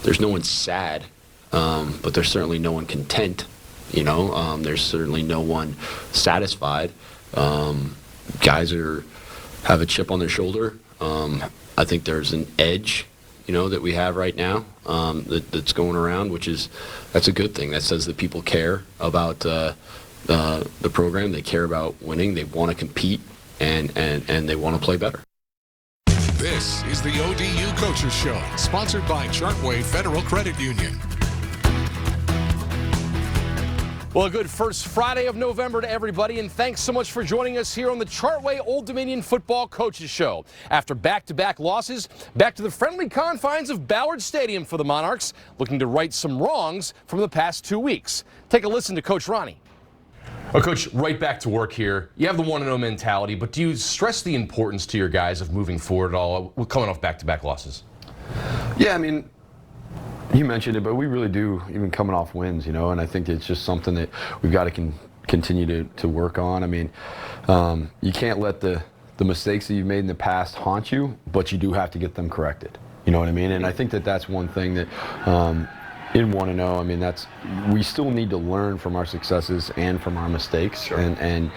there's no one sad, but there's certainly no one content. There's certainly no one satisfied. Guys have a chip on their shoulder. I think there's an edge, that we have right now that's going around, that's a good thing. That says that people care about the program. They care about winning. They want to compete, and they want to play better. This is the ODU Coaches Show, sponsored by Chartway Federal Credit Union. Well, a good first Friday of November to everybody, and thanks so much for joining us here on the Chartway Old Dominion Football Coaches Show. After back-to-back losses, back to the friendly confines of Ballard Stadium for the Monarchs, looking to right some wrongs from the past 2 weeks. Take a listen to Coach Ronnie. Well, Coach, right back to work here. You have the 1-0 mentality, but do you stress the importance to your guys of moving forward at all, coming off back-to-back losses? Yeah, I mean, you mentioned it, but we really do, even coming off wins, and I think it's just something that we've got to continue to work on. I mean, you can't let the mistakes that you've made in the past haunt you, but you do have to get them corrected. You know what I mean? And I think that's one thing that in 1-0, I mean, we still need to learn from our successes and from our mistakes. Sure. and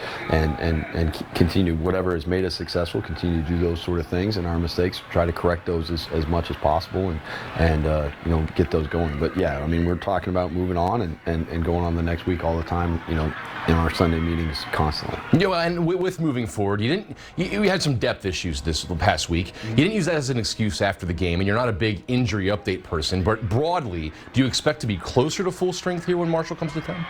continue whatever has made us successful, continue to do those sort of things, and our mistakes, try to correct those as much as possible, and get those going. But yeah, I mean, we're talking about moving on and going on the next week all the time, in our Sunday meetings constantly. And with moving forward, you had some depth issues this past week. You didn't use that as an excuse after the game, and you're not a big injury update person, but broadly, do you expect to be closer to full strength here when Marshall comes to town?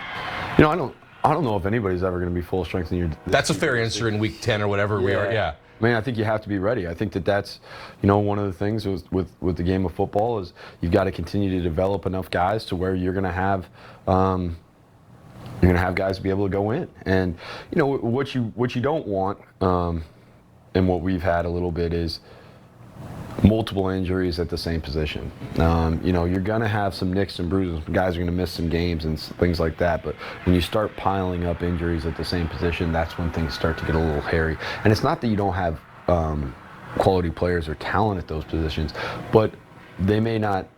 I don't know if anybody's ever going to be full strength in your. That's a fair answer in week 10 or whatever we are. Yeah. I mean, I think you have to be ready. I think that's, one of the things with the game of football is you've got to continue to develop enough guys to where you're going to have. You're going to have guys be able to go in, and what you don't want, and what we've had a little bit is multiple injuries at the same position. You're going to have some nicks and bruises. Guys are going to miss some games and things like that. But when you start piling up injuries at the same position, that's when things start to get a little hairy. And it's not that you don't have quality players or talent at those positions, but they may not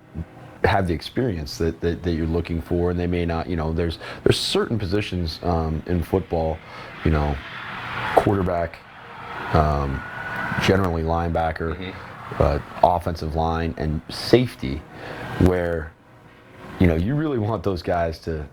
have the experience that you're looking for, and they may not. There's certain positions in football, quarterback, generally linebacker. Mm-hmm. Offensive line and safety, where you really want those guys to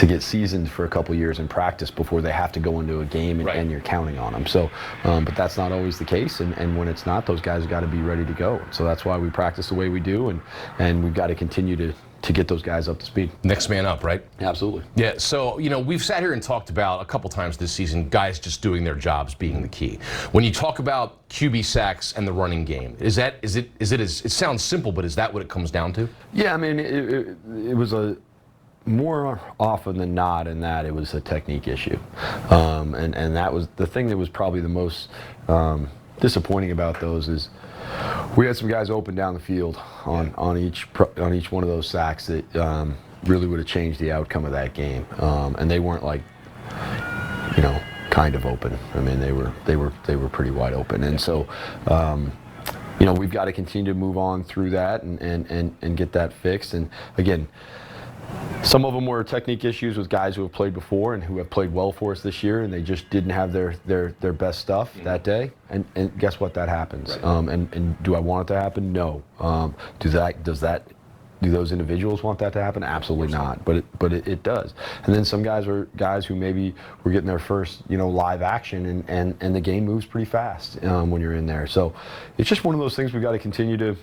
get seasoned for a couple years in practice before they have to go into a game and you're counting on them. So, but that's not always the case, and when it's not, those guys have got to be ready to go. So that's why we practice the way we do, and we've got to continue to get those guys up to speed. Next man up, right? Absolutely. Yeah, so, we've sat here and talked about a couple times this season, guys just doing their jobs being the key. When you talk about QB sacks and the running game, it sounds simple, but is that what it comes down to? Yeah, I mean, it was more often than not in that it was a technique issue. And that was the thing that was probably the most disappointing about those is we had some guys open down the field on each one of those sacks that really would have changed the outcome of that game, and they weren't kind of open. I mean, they were pretty wide open, and so we've got to continue to move on through that and get that fixed. And again, some of them were technique issues with guys who have played before and who have played well for us this year, and they just didn't have their best stuff that day. And guess what? That happens. Right. And do I want it to happen? No. Do those individuals want that to happen? Absolutely not. But it does. And then some guys who maybe were getting their first live action, and the game moves pretty fast when you're in there. So it's just one of those things we've got to continue to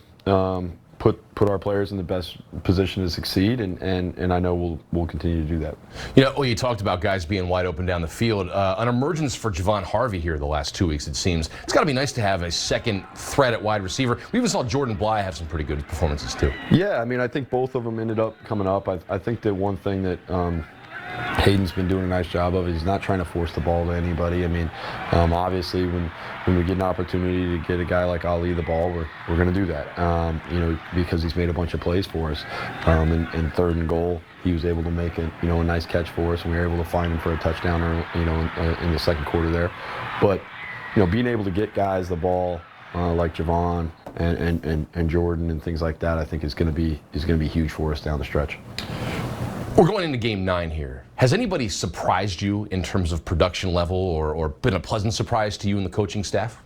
put our players in the best position to succeed, and I know we'll continue to do that. You talked about guys being wide open down the field. An emergence for Javon Harvey here the last 2 weeks, it seems. It's got to be nice to have a second threat at wide receiver. We even saw Jordan Bly have some pretty good performances too. Yeah, I mean, I think both of them ended up coming up. I think that one thing that Hayden's been doing a nice job of. He's not trying to force the ball to anybody. I mean, obviously, when we get an opportunity to get a guy like Ali the ball, we're going to do that. Because he's made a bunch of plays for us. In third and goal, he was able to make a nice catch for us, and we were able to find him for a touchdown, in the second quarter there. But being able to get guys the ball like Javon and Jordan and things like that, I think is going to be huge for us down the stretch. We're going into game 9 here. Has anybody surprised you in terms of production level or been a pleasant surprise to you and the coaching staff?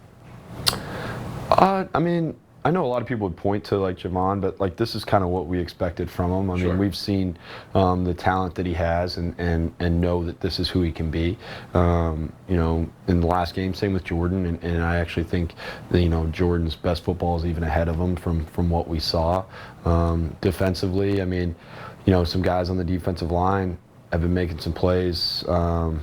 I mean, I know a lot of people would point to like Javon, but like this is kind of what we expected from him. I mean, we've seen the talent that he has and know that this is who he can be. You know, in the last game, same with Jordan, and I actually think that, you know, Jordan's best football is even ahead of him from what we saw. Defensively, I mean, you know, some guys on the defensive line have been making some plays. You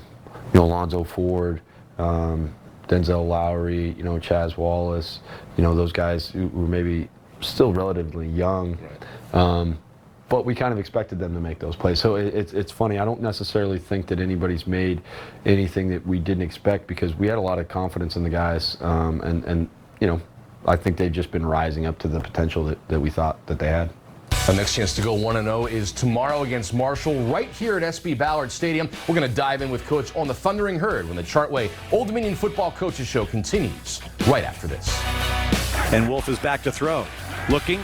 know, Alonzo Ford, Denzel Lowry, you know, Chaz Wallace, you know, those guys who were maybe still relatively young. But we kind of expected them to make those plays. So it's funny. I don't necessarily think that anybody's made anything that we didn't expect, because we had a lot of confidence in the guys. And you know, I think they've just been rising up to the potential that we thought that they had. Our next chance to go 1-0 is tomorrow against Marshall right here at SB Ballard Stadium. We're going to dive in with Coach on the Thundering Herd when the Chartway Old Dominion Football Coaches Show continues right after this. And Wolf is back to throw. Looking.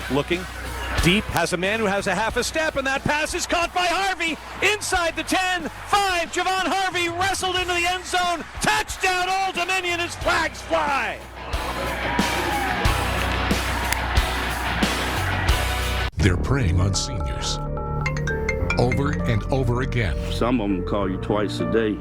Deep, has a man who has a half a step, and that pass is caught by Harvey. Inside the 10, 5, Javon Harvey wrestled into the end zone. Touchdown, Old Dominion, as flags fly. They're preying on seniors over and over again. Some of them call you twice a day.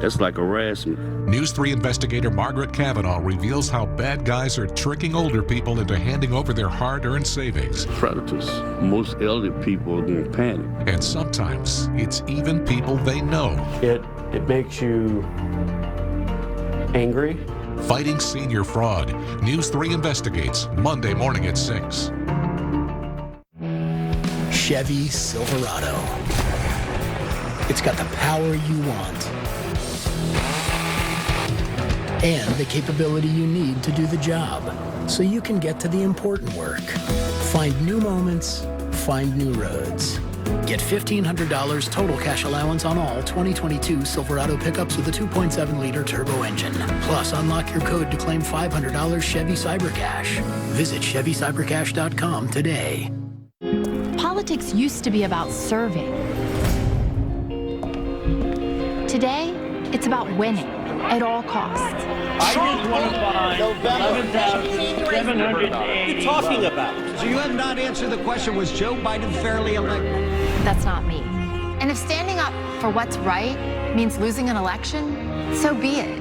That's like harassment. News 3 investigator Margaret Cavanaugh reveals how bad guys are tricking older people into handing over their hard-earned savings. Predators. Most elderly people are going to panic. And sometimes it's even people they know. It makes you angry. Fighting senior fraud. News 3 investigates Monday morning at 6. Chevy Silverado. It's got the power you want and the capability you need to do the job, so you can get to the important work. Find new moments, find new roads. Get $1,500 total cash allowance on all 2022 Silverado pickups with a 2.7-liter turbo engine. Plus, unlock your code to claim $500 Chevy Cybercash. Visit ChevyCybercash.com today. Politics used to be about serving. Today, it's about winning at all costs. I just want to buy 11,780. What are you talking about? So you have not answered the question, was Joe Biden fairly elected? That's not me. And if standing up for what's right means losing an election, so be it.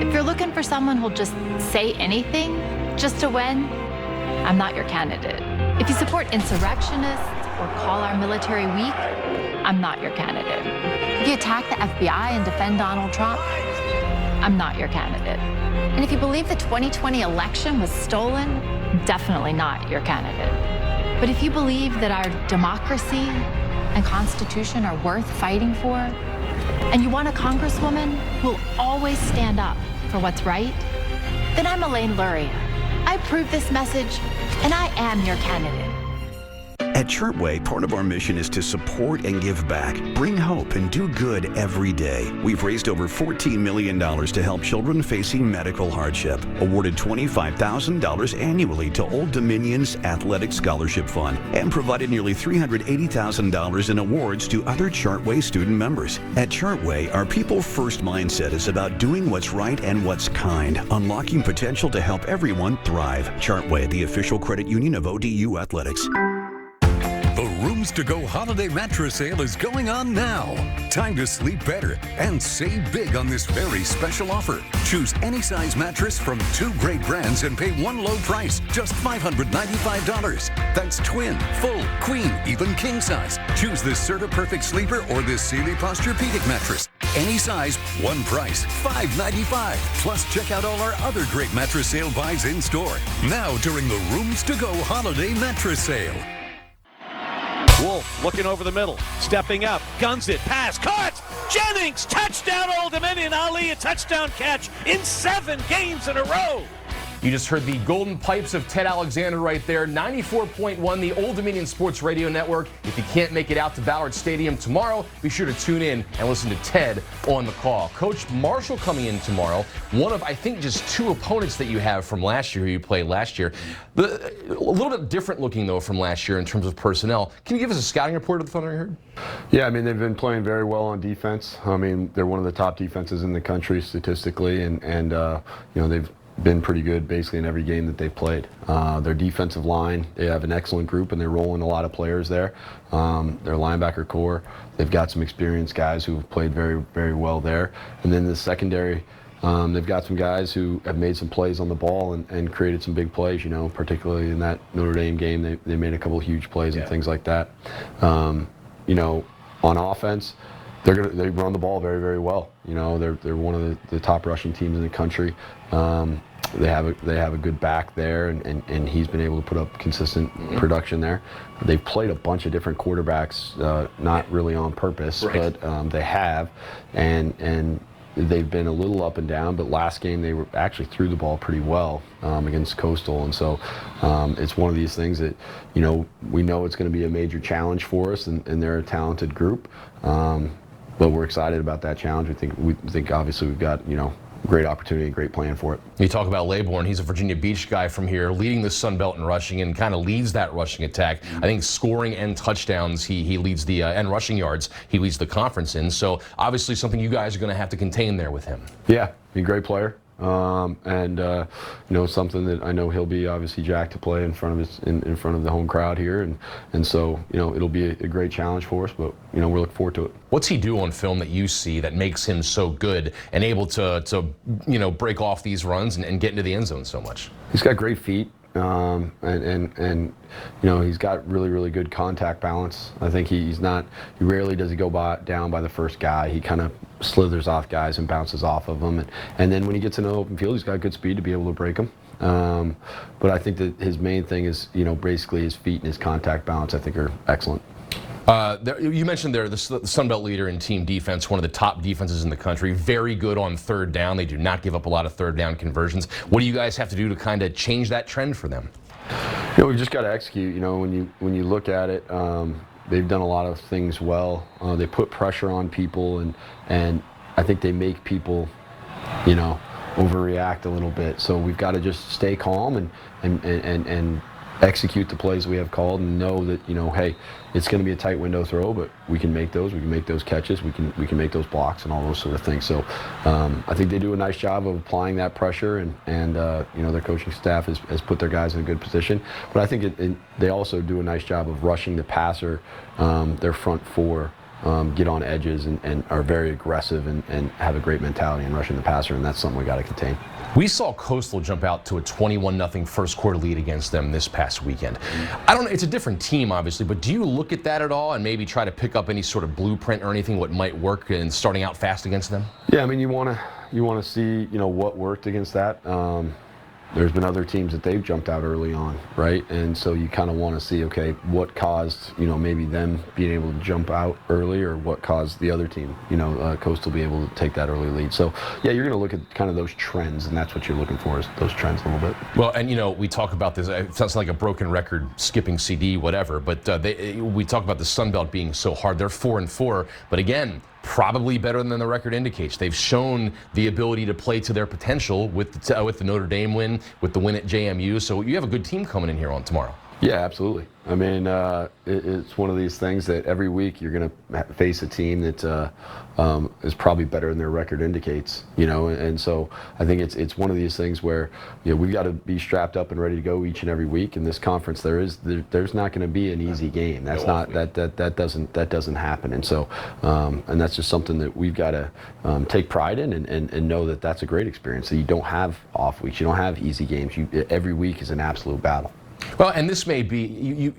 If you're looking for someone who'll just say anything just to win, I'm not your candidate. If you support insurrectionists or call our military weak, I'm not your candidate. If you attack the FBI and defend Donald Trump, I'm not your candidate. And if you believe the 2020 election was stolen, definitely not your candidate. But if you believe that our democracy and Constitution are worth fighting for, and you want a congresswoman who will always stand up for what's right, then I'm Elaine Luria. I approve this message, and I am your candidate. At Chartway, part of our mission is to support and give back, bring hope, and do good every day. We've raised over $14 million to help children facing medical hardship, awarded $25,000 annually to Old Dominion's Athletic Scholarship Fund, and provided nearly $380,000 in awards to other Chartway student members. At Chartway, our people-first mindset is about doing what's right and what's kind, unlocking potential to help everyone thrive. Chartway, the official credit union of ODU Athletics. The Rooms to Go holiday mattress sale is going on now. Time to sleep better and save big on this very special offer. Choose any size mattress from 2 great brands and pay one low price, just $595. That's twin, full, queen, even king size. Choose this Serta Perfect Sleeper or this Sealy Posturepedic mattress. Any size, one price, $595. Plus, check out all our other great mattress sale buys in store. Now during the Rooms to Go holiday mattress sale. Wolf looking over the middle, stepping up, guns it, pass, caught! Jennings, touchdown Old Dominion. Ali, a touchdown catch in 7 games in a row. You just heard the golden pipes of Ted Alexander right there. 94.1, the Old Dominion Sports Radio Network. If you can't make it out to Ballard Stadium tomorrow, be sure to tune in and listen to Ted on the call. Coach Marshall coming in tomorrow. One of, I think, just two opponents that you have from last year, who you played last year. A little bit different looking, though, from last year in terms of personnel. Can you give us a scouting report of the Thunder, you heard? Yeah, I mean, they've been playing very well on defense. I mean, they're one of the top defenses in the country statistically, and you know, they've been pretty good basically in every game that they've played. Their defensive line, they have an excellent group, and they're rolling a lot of players there. Their linebacker core, they've got some experienced guys who have played very, very well there. And then the secondary, they've got some guys who have made some plays on the ball and created some big plays, you know, particularly in that Notre Dame game. They made a couple of huge plays and things like that. You know, on offense, they run the ball very, very well. You know, they're one of the top rushing teams in the country. They have a good back there, and he's been able to put up consistent production there. They've played a bunch of different quarterbacks, not really on purpose, but they have, and they've been a little up and down. But last game they were actually threw the ball pretty well against Coastal, and so it's one of these things that, you know, we know it's going to be a major challenge for us, and they're a talented group. But we're excited about that challenge. We think obviously we've got, you know, great opportunity, great plan for it. You talk about Laybourne. He's a Virginia Beach guy from here, leading the Sun Belt in rushing and kind of leads that rushing attack. I think scoring and touchdowns, he leads the and rushing yards, he leads the conference in. So obviously something you guys are going to have to contain there with him. Yeah, he's a great player. You know, something that I know he'll be obviously jacked to play in front of in front of the home crowd here, and so, you know, it'll be a great challenge for us, but, you know, we're looking forward to it. What's he do on film that you see that makes him so good and able to you know, break off these runs and get into the end zone so much? He's got great feet. And you know, he's got really, really good contact balance. I think he rarely does he go down by the first guy. He kind of slithers off guys and bounces off of them, and then when he gets in the open field, he's got good speed to be able to break them. But I think that his main thing is, you know, basically his feet and his contact balance, I think, are excellent. You mentioned they're the Sun Belt leader in team defense, one of the top defenses in the country, very good on third down. They do not give up a lot of third down conversions. What do you guys have to do to kind of change that trend for them? You know, we've just got to execute. You know, when you look at it, they've done a lot of things well. They put pressure on people, and I think they make people, you know, overreact a little bit. So we've got to just stay calm and execute the plays we have called, and know that, you know, hey, it's going to be a tight window throw, but we can make those. We can make those catches. We can make those blocks and all those sort of things. So I think they do a nice job of applying that pressure, and you know, their coaching staff has put their guys in a good position. But I think they also do a nice job of rushing the passer. Their front four get on edges and are very aggressive and have a great mentality in rushing the passer, and that's something we got to contain. We saw Coastal jump out to a 21-0 first quarter lead against them this past weekend. I don't know, it's a different team obviously, but do you look at that at all and maybe try to pick up any sort of blueprint or anything what might work in starting out fast against them? Yeah, I mean, you want to see, you know, what worked against that. There's been other teams that they've jumped out early on, right? And so you kind of want to see, okay, what caused, you know, maybe them being able to jump out early, or what caused the other team, you know, Coastal be able to take that early lead. So, yeah, you're going to look at kind of those trends, and that's what you're looking for, is those trends a little bit. Well, and, you know, we talk about this, it sounds like a broken record, skipping CD, whatever, but we talk about the Sun Belt being so hard. They're 4-4, but again, probably better than the record indicates. They've shown the ability to play to their potential with the Notre Dame win, with the win at JMU. So you have a good team coming in here on tomorrow. Yeah, absolutely. I mean, it's one of these things that every week you're going to face a team that is probably better than their record indicates, you know, and so I think it's one of these things where, you know, we've got to be strapped up and ready to go each and every week. In this conference, there's not going to be an easy game. That's not that doesn't happen, and so and that's just something that we've got to take pride in and know that that's a great experience. So you don't have off weeks, you don't have easy games. Every week is an absolute battle. Well, and this may be,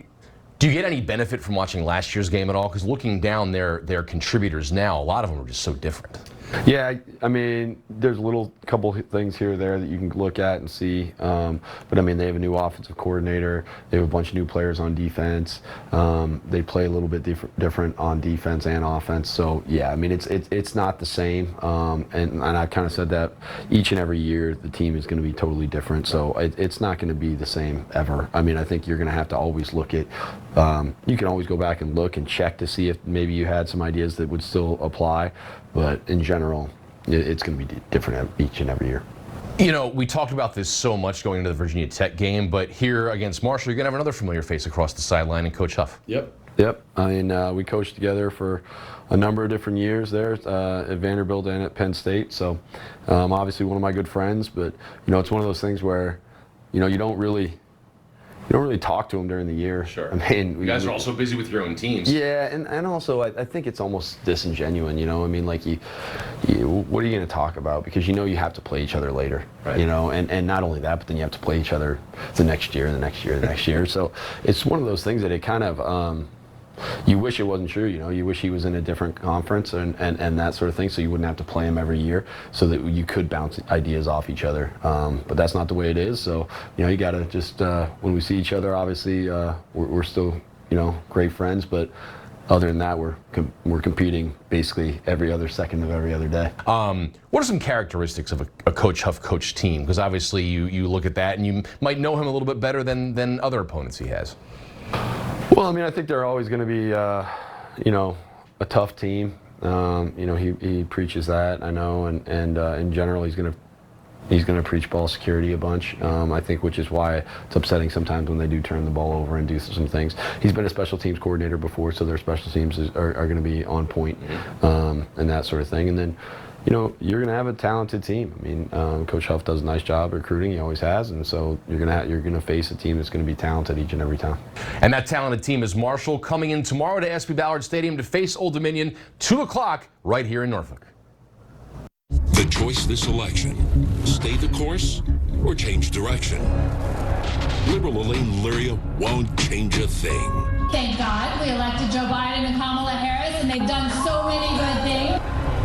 do you get any benefit from watching last year's game at all? Because looking down their contributors now, a lot of them are just so different. Yeah, I mean, there's a little couple things here or there that you can look at and see. But I mean, they have a new offensive coordinator. They have a bunch of new players on defense. They play a little bit different on defense and offense. So yeah, I mean, it's not the same. And I kind of said that each and every year the team is going to be totally different. So it's not going to be the same ever. I mean, I think you're going to have to always look at. You can always go back and look and check to see if maybe you had some ideas that would still apply. But in general, it's going to be different each and every year. You know, we talked about this so much going into the Virginia Tech game, but here against Marshall, you're going to have another familiar face across the sideline in Coach Huff. Yep. I mean, we coached together for a number of different years there at Vanderbilt and at Penn State. So obviously one of my good friends, but, you know, it's one of those things where, you know, you don't really talk to him during the year. Sure. I mean, you guys are also busy with your own teams. Yeah, and also I think it's almost disingenuous, you know. I mean, like, what are you going to talk about? Because you know you have to play each other later, right. You know, and not only that, but then you have to play each other the next year, and the next year, the next year. So it's one of those things that it kind of, you wish it wasn't true, you know. You wish he was in a different conference and that sort of thing, so you wouldn't have to play him every year, so that you could bounce ideas off each other. But that's not the way it is. So, you know, you got to just, when we see each other, obviously, we're still, you know, great friends. But other than that, we're competing basically every other second of every other day. What are some characteristics of a Coach Huff coach team? Because obviously you look at that and you might know him a little bit better than other opponents he has. Well, I mean, I think they're always going to be, you know, a tough team. You know, he preaches that, I know, and in general, he's going to preach ball security a bunch. I think, which is why it's upsetting sometimes when they do turn the ball over and do some things. He's been a special teams coordinator before, so their special teams are going to be on point, and that sort of thing. And then, you know, you're going to have a talented team. I mean, Coach Huff does a nice job recruiting. He always has, and so you're going to face a team that's going to be talented each and every time. And that talented team is Marshall, coming in tomorrow to SB Ballard Stadium to face Old Dominion, 2 o'clock, right here in Norfolk. The choice this election: stay the course or change direction. Liberal Elaine Luria won't change a thing. Thank God we elected Joe Biden and Kamala Harris, and they've done so many good things.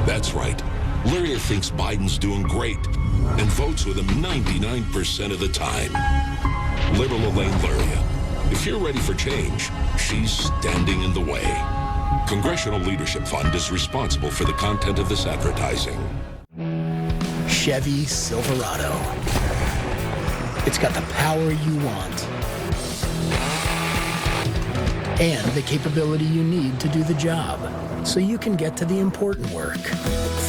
That's right. Luria thinks Biden's doing great and votes with him 99% of the time. Liberal Elaine Luria. If you're ready for change, she's standing in the way. Congressional Leadership Fund is responsible for the content of this advertising. Chevy Silverado. It's got the power you want and the capability you need to do the job, so you can get to the important work.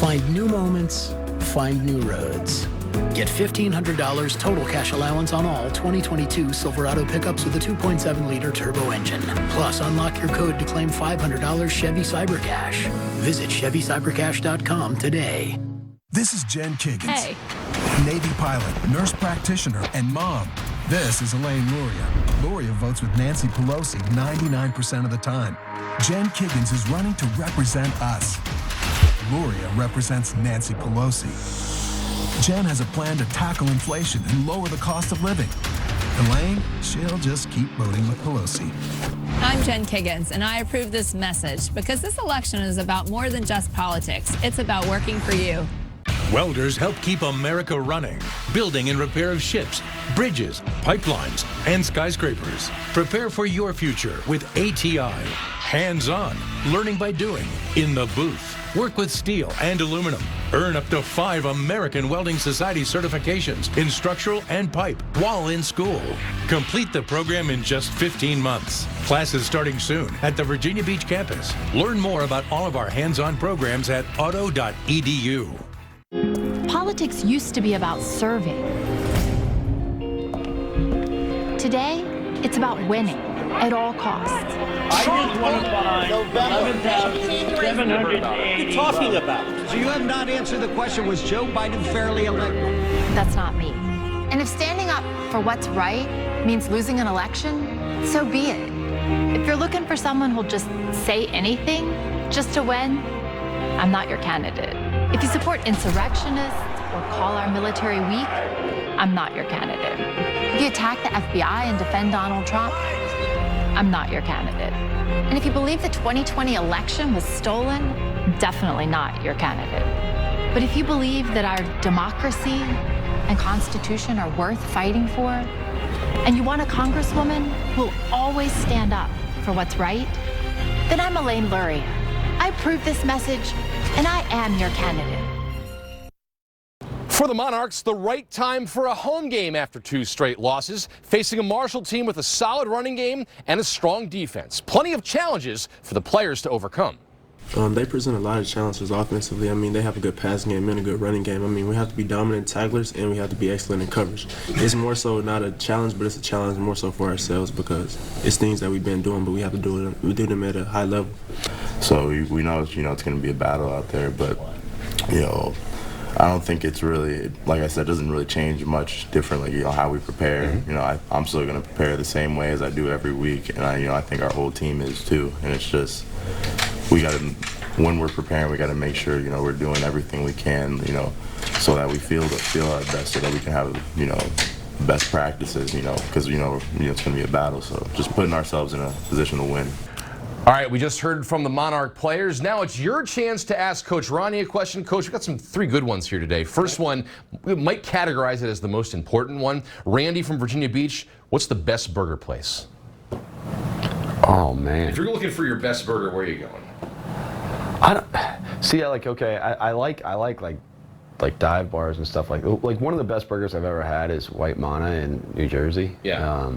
Find new moments, find new roads. Get $1,500 total cash allowance on all 2022 Silverado pickups with a 2.7-liter turbo engine. Plus, unlock your code to claim $500 Chevy Cybercash. Visit ChevyCybercash.com today. This is Jen Kiggins. Hey. Navy pilot, nurse practitioner, and mom. This is Elaine Luria. Luria votes with Nancy Pelosi 99% of the time. Jen Kiggins is running to represent us. Luria represents Nancy Pelosi. Jen has a plan to tackle inflation and lower the cost of living. Elaine, she'll just keep voting with Pelosi. I'm Jen Kiggins, and I approve this message because this election is about more than just politics. It's about working for you. Welders help keep America running. Building and repair of ships, bridges, pipelines, and skyscrapers. Prepare for your future with ATI. Hands-on, learning by doing. In the booth. Work with steel and aluminum. Earn up to 5 American Welding Society certifications in structural and pipe while in school. Complete the program in just 15 months. Classes starting soon at the Virginia Beach campus. Learn more about all of our hands-on programs at auto.edu. Politics used to be about serving. Today, it's about winning at all costs. I just want to buy 11,780. What are you talking about? So you have not answered the question, was Joe Biden fairly elected? That's not me. And if standing up for what's right means losing an election, so be it. If you're looking for someone who'll just say anything just to win, I'm not your candidate. If you support insurrectionists or call our military weak, I'm not your candidate. If you attack the FBI and defend Donald Trump, I'm not your candidate. And if you believe the 2020 election was stolen, definitely not your candidate. But if you believe that our democracy and Constitution are worth fighting for, and you want a congresswoman who will always stand up for what's right, then I'm Elaine Luria. I approve this message, and I am your candidate. For the Monarchs, the right time for a home game after 2 straight losses, facing a Marshall team with a solid running game and a strong defense. Plenty of challenges for the players to overcome. They present a lot of challenges offensively. I mean, they have a good passing game and a good running game. I mean, we have to be dominant tacklers and we have to be excellent in coverage. It's more so not a challenge, but it's a challenge more so for ourselves because it's things that we've been doing, but we have to do it. We do them at a high level. So we know, it's going to be a battle out there, but I don't think it's really, like I said, it doesn't really change much differently, how we prepare. Mm-hmm. I'm still going to prepare the same way as I do every week, and I think our whole team is too. And it's just, we got to, when we're preparing, we got to make sure, we're doing everything we can, so that we feel our best, so that we can have, best practices, because, it's going to be a battle. So just putting ourselves in a position to win. All right, we just heard from the Monarch players. Now it's your chance to ask Coach Ronnie a question. Coach, we've got 3 good ones here today. First one, we might categorize it as the most important one. Randy from Virginia Beach, what's the best burger place? Oh, man. If you're looking for your best burger, where are you going? I like dive bars and stuff like one of the best burgers I've ever had is White Mana in New Jersey. Yeah.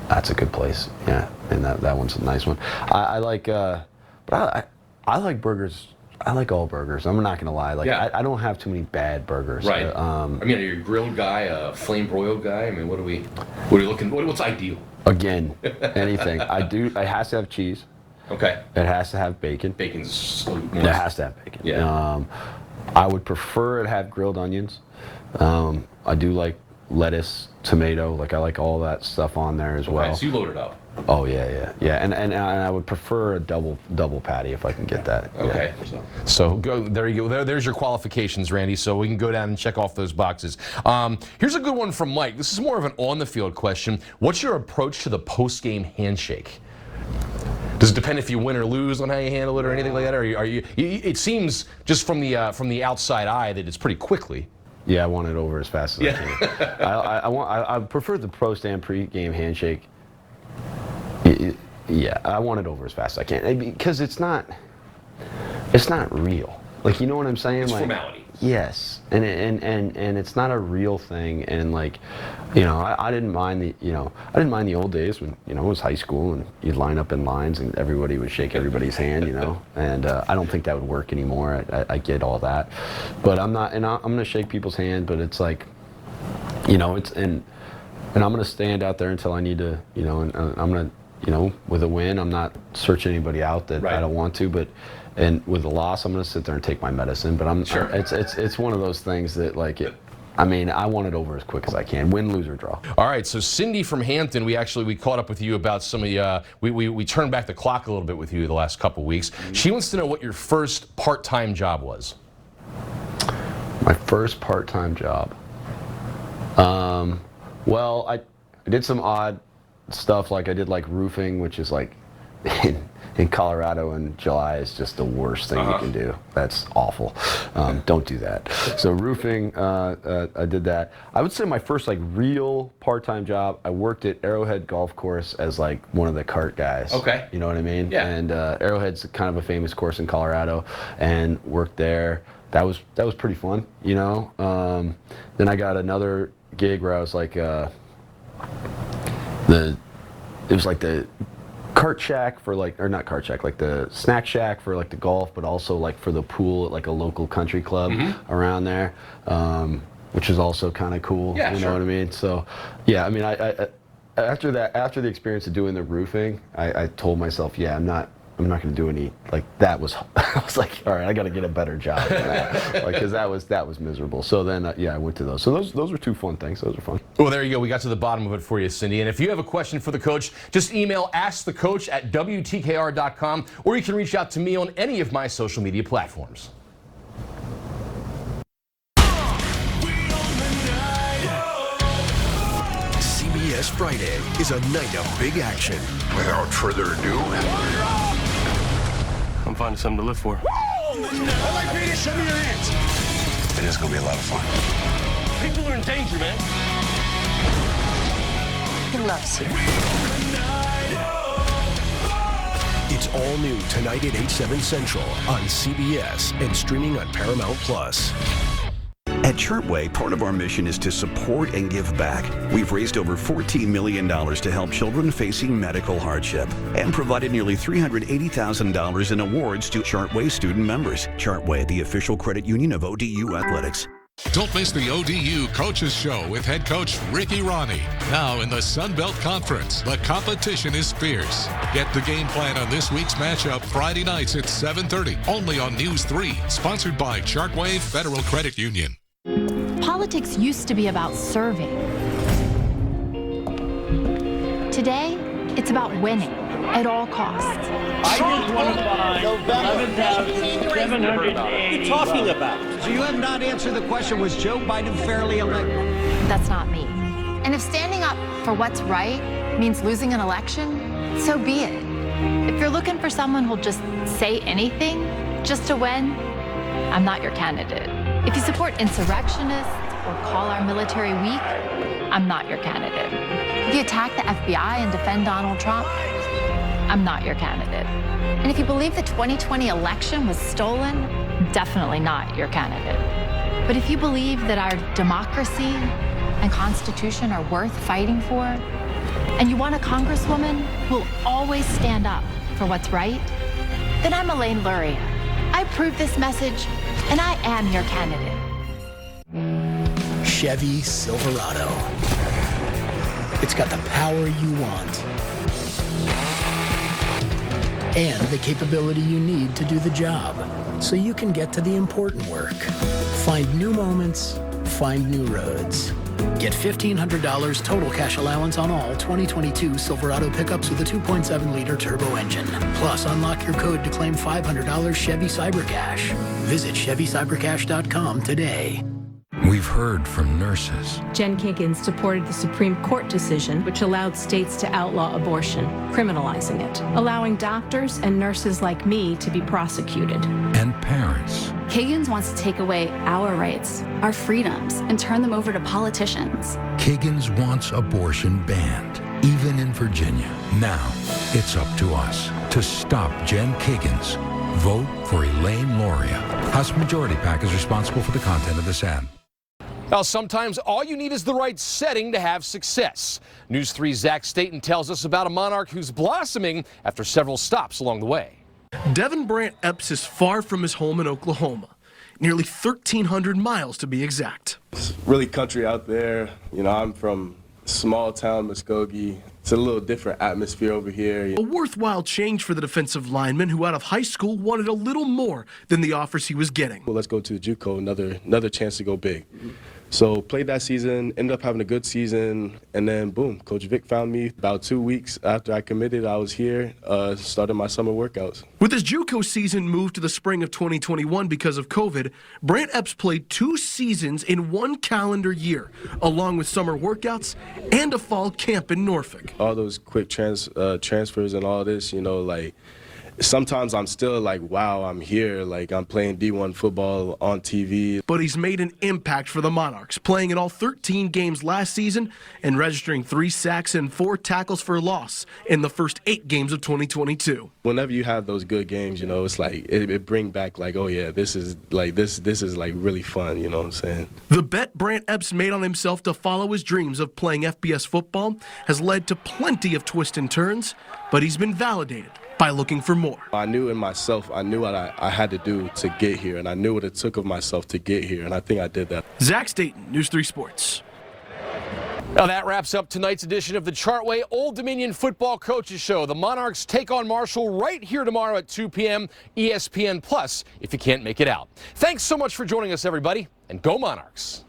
That's a good place. Yeah, and that one's a nice one. I like burgers. I like all burgers. I'm not gonna lie. I don't have too many bad burgers. Right. I mean, are you a grilled guy, a flame broiled guy? I mean, what are you looking? What's ideal? Again, anything. It has to have cheese. Okay. It has to have bacon. Bacon's. It has to have bacon. Yeah. I would prefer it to have grilled onions. I do like lettuce, tomato, I like all that stuff on there as well. So you load it up. Oh yeah. And I would prefer a double patty if I can get that. Okay. Yeah. So there you go. There's your qualifications, Randy. So we can go down and check off those boxes. Here's a good one from Mike. This is more of an on-the-field question. What's your approach to the post-game handshake? Does it depend if you win or lose on how you handle it or anything like that? Or are you? It seems just from the outside eye that it's pretty quickly. Yeah, I want it over as fast as I can. I prefer the post and pre-game handshake. Yeah, I want it over as fast as I can because it's not real. You know what I'm saying? It's formality. Yes, and it's not a real thing. And I didn't mind the old days when it was high school and you'd line up in lines and everybody would shake everybody's hand. And I don't think that would work anymore. I get all that, but I'm not. And I'm gonna shake people's hand, but it's it's and I'm gonna stand out there until I need to. And I'm gonna with a win, I'm not searching anybody out that I don't want to, but. And with a loss, I'm going to sit there and take my medicine. But it's one of those things that I want it over as quick as I can, win, lose, or draw. All right, so Cindy from Hampton, we caught up with you about some of the, we turned back the clock a little bit with you the last couple weeks. She wants to know what your first part-time job was. My first part-time job? Well, I did some odd stuff, I did roofing, which is in Colorado in July is just the worst thing you can do. That's awful. Don't do that. So roofing, I did that. I would say my first real part-time job, I worked at Arrowhead Golf Course as one of the cart guys. Okay. You know what I mean? Yeah. And Arrowhead's kind of a famous course in Colorado, and worked there. That was pretty fun, Then I got another gig where I was it was the cart shack for or not cart shack, the snack shack for the golf, but also for the pool at a local country club around there, which is also kind of cool. Yeah, you know what I mean? So, yeah, I mean, I after the experience of doing the roofing, I told myself, yeah, I'm not going to do any that was. I was all right, I got to get a better job than that, because that was miserable. So then, yeah, I went to those. So those were 2 fun things. Those were fun. Well, there you go. We got to the bottom of it for you, Cindy. And if you have a question for the coach, just email askthecoach@wtkr.com, or you can reach out to me on any of my social media platforms. CBS Friday is a night of big action. Without further ado, I'm finding something to live for. I like Peter. Show me your hands. It is going to be a lot of fun. People are in danger, man. He loves you. It's all new tonight at 8/7 Central on CBS and streaming on Paramount Plus. At Chartway, part of our mission is to support and give back. We've raised over $14 million to help children facing medical hardship and provided nearly $380,000 in awards to Chartway student members. Chartway, the official credit union of ODU Athletics. Don't miss the ODU Coaches Show with head coach Ricky Ronnie. Now in the Sun Belt Conference, the competition is fierce. Get the game plan on this week's matchup Friday nights at 7:30, only on News 3, sponsored by Chartway Federal Credit Union. Politics used to be about serving. Today, it's about winning at all costs. I just want to buy 11,780. What are you talking about? So you have not answered the question, was Joe Biden fairly elected? That's not me. And if standing up for what's right means losing an election, so be it. If you're looking for someone who'll just say anything just to win, I'm not your candidate. If you support insurrectionists or call our military weak, I'm not your candidate. If you attack the FBI and defend Donald Trump, I'm not your candidate. And if you believe the 2020 election was stolen, definitely not your candidate. But if you believe that our democracy and Constitution are worth fighting for, and you want a congresswoman who will always stand up for what's right, then I'm Elaine Luria. I approve this message, and I am your candidate. Chevy Silverado. It's got the power you want and the capability you need to do the job, so you can get to the important work. Find new moments, find new roads. Get $1,500 total cash allowance on all 2022 Silverado pickups with a 2.7-liter turbo engine. Plus, unlock your code to claim $500 Chevy CyberCash. Visit ChevyCyberCash.com today. We've heard from nurses, Jen Kiggins supported the Supreme Court decision which allowed states to outlaw abortion, criminalizing it, allowing doctors and nurses like me to be prosecuted. and parents. Kiggins wants to take away our rights, our freedoms, and turn them over to politicians. Kiggins wants abortion banned, even in Virginia. Now, it's up to us to stop Jen Kiggins. Vote for Elaine Luria. House Majority PAC is responsible for the content of this ad. Now, sometimes all you need is the right setting to have success. News 3's Zach Staten tells us about a monarch who's blossoming after several stops along the way. Devin Brant Epps is far from his home in Oklahoma, nearly 1,300 miles to be exact. It's really country out there. You know, I'm from small town Muskogee. It's a little different atmosphere over here. A worthwhile change for the defensive lineman who out of high school wanted a little more than the offers he was getting. Well, let's go to the JUCO, another chance to go big. So played that season, ended up having a good season, and then boom, Coach Vic found me. About 2 weeks after I committed, I was here, started my summer workouts. With his JUCO season moved to the spring of 2021 because of COVID, Brant Epps played 2 seasons in 1 calendar year, along with summer workouts and a fall camp in Norfolk. All those quick transfers and all this, you know, like, sometimes I'm still like, wow, I'm here. Like, I'm playing D1 football on TV. But he's made an impact for the Monarchs, playing in all 13 games last season and registering 3 sacks and 4 tackles for loss in the first 8 games of 2022. Whenever you have those good games, you know, it's like, it bring back like, oh yeah, this is like really fun, you know what I'm saying? The bet Brant Epps made on himself to follow his dreams of playing FBS football has led to plenty of twists and turns, but he's been validated by looking for more. I knew in myself, I knew what I had to do to get here, and I knew what it took of myself to get here, and I think I did that. Zach Staten, News 3 Sports. Now that wraps up tonight's edition of the Chartway Old Dominion Football Coaches Show. The Monarchs take on Marshall right here tomorrow at 2 p.m. ESPN Plus if you can't make it out. Thanks so much for joining us, everybody, and go Monarchs.